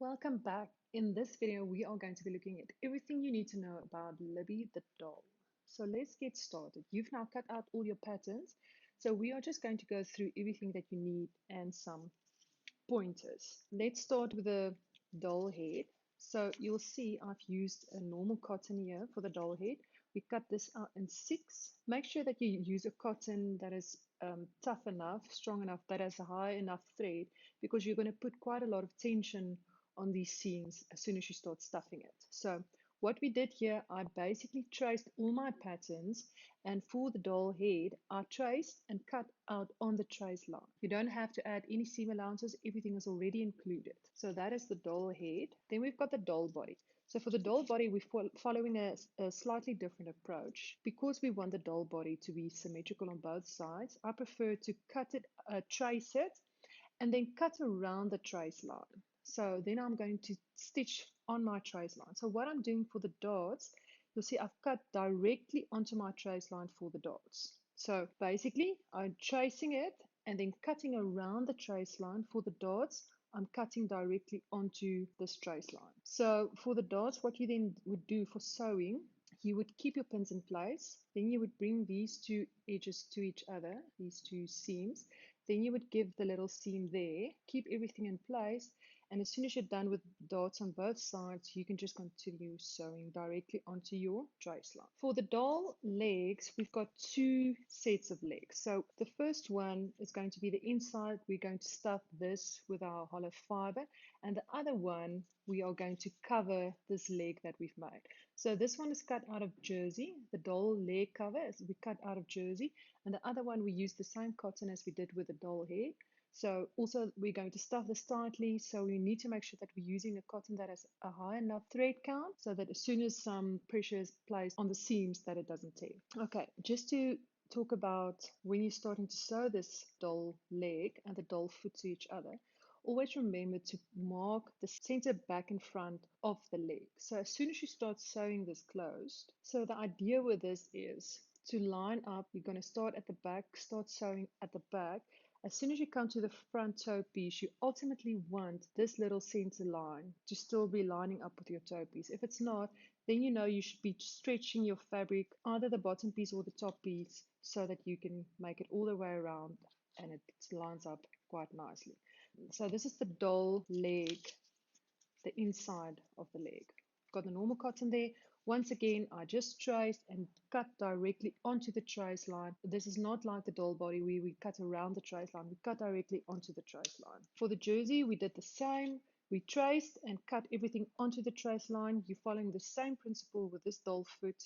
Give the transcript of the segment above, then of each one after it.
Welcome back. In this video, we are going to be looking at everything you need to know about Libby the doll. So let's get started. You've now cut out all your patterns. So we are just going to go through everything that you need and some pointers. Let's start with the doll head. So you'll see I've used a normal cotton here for the doll head. We cut this out in 6. Make sure that you use a cotton that is tough enough, strong enough, that has a high enough thread, because you're going to put quite a lot of tension on these seams as soon as you start stuffing it. So what we did here, I basically traced all my patterns, and for the doll head, I traced and cut out on the trace line. You don't have to add any seam allowances, everything is already included. So that is the doll head. Then we've got the doll body. So for the doll body, we're following a slightly different approach. Because we want the doll body to be symmetrical on both sides, I prefer to cut it, trace it, and then cut around the trace line. So then I'm going to stitch on my trace line. So what I'm doing for the dots, you'll see I've cut directly onto my trace line for the dots. So basically I'm tracing it and then cutting around the trace line. For the dots, I'm cutting directly onto this trace line. So for the dots, what you then would do for sewing, you would keep your pins in place, then you would bring these two edges to each other, these two seams, then you would give the little seam there, keep everything in place, and as soon as you're done with dots on both sides, you can just continue sewing directly onto your trace line. For the doll legs, we've got 2 sets of legs. So the first one is going to be the inside. We're going to stuff this with our hollow fiber, and the other one, we are going to cover this leg that we've made. So this one is cut out of jersey. The doll leg cover is we cut out of jersey, and the other one we use the same cotton as we did with the doll head. So also we're going to stuff this tightly, so we need to make sure that we're using a cotton that has a high enough thread count so that as soon as some pressure is placed on the seams that it doesn't tear. Okay, just to talk about when you're starting to sew this doll leg and the doll foot to each other, always remember to mark the center back and front of the leg. So as soon as you start sewing this closed, so the idea with this is to line up. You're going to start at the back, start sewing at the back. As soon as you come to the front toe piece, you ultimately want this little center line to still be lining up with your toe piece. If it's not, then you know you should be stretching your fabric, either the bottom piece or the top piece, so that you can make it all the way around and it lines up quite nicely. So this is the doll leg, the inside of the leg. Got the normal cotton there. Once again, I just traced and cut directly onto the trace line. This is not like the doll body where we cut around the trace line. We cut directly onto the trace line. For the jersey, we did the same. We traced and cut everything onto the trace line. You're following the same principle with this doll foot,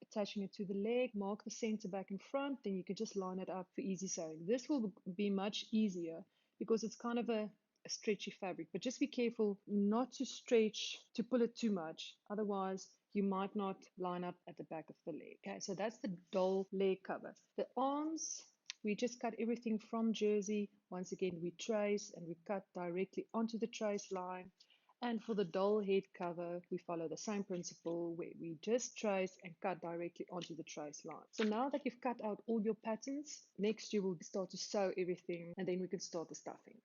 attaching it to the leg, mark the center back and front, then you can just line it up for easy sewing. This will be much easier because it's kind of a stretchy fabric, but just be careful not to stretch, to pull it too much. Otherwise, you might not line up at the back of the leg. Okay, so that's the doll leg cover. The arms, we just cut everything from jersey. Once again, we trace and we cut directly onto the trace line. And for the doll head cover, we follow the same principle where we just trace and cut directly onto the trace line. So now that you've cut out all your patterns, next you will start to sew everything, and then we can start the stuffing.